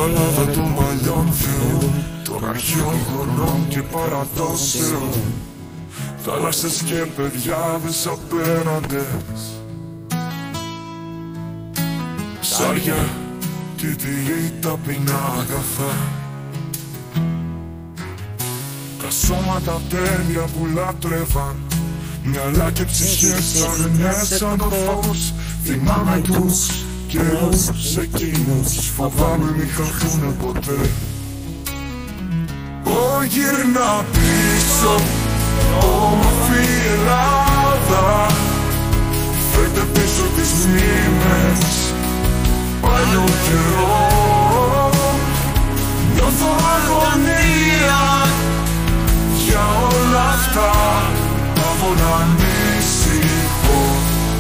Ελλάδα των παλιών θεών, των αρχαίων γονών και παραδόσεων, θάλασσες και παιδιάδες απέναντες, ψάρια και τυλί ταπεινά αγαθά, τα σώματα τέλεια που λάτρευαν, μυαλά και ψυχές αρνέσαν το φως. Θυμάμαι τους καιρούς εκείνους, φοβάμαι μη χαθούνε ποτέ. Γύρνα πίσω, όμορφη Ελλάδα, φέρτε πίσω τις μνήμες παλιό καιρό. Νιώθω αγωνία για όλα αυτά, πάω να ανησυχώ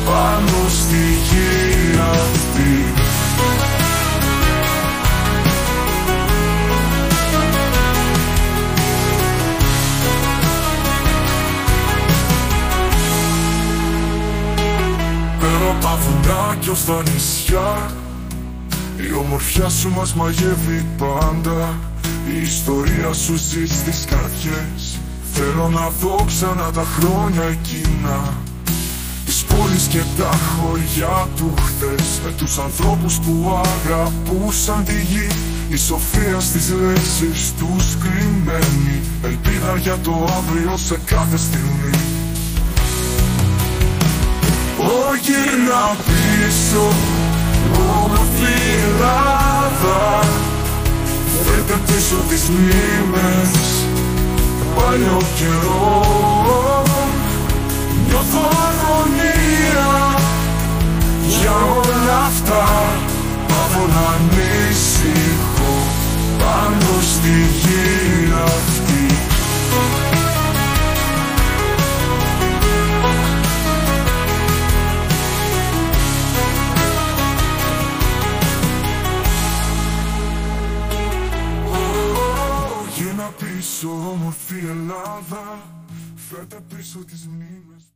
πάνω στη γη αυτή. Πέρα απ' τα βουνά κι ως τα νησιά, η ομορφιά σου μας μαγεύει πάντα. Η ιστορία σου ζει στις καρδιές, θέλω να δω ξανά τα χρόνια εκείνα, τις πόλεις και τα χωριά του χθες, με τους ανθρώπους που αγαπούσαν τη γη. Η σοφία στις λέξεις τους κρυμμένη, ελπίδα για το αύριο σε κάθε στιγμή. Γύρνα πίσω, όμορφη Ελλάδα, φέρτε πίσω τις μνήμες παλιό καιρό. Νιώθω αγωνία για όλα αυτά, πάω να ανησυχώ πάνω στη γη αυτή. Γύρνα πίσω, όμορφη Ελλάδα, φέρτε πίσω τις μνήμες.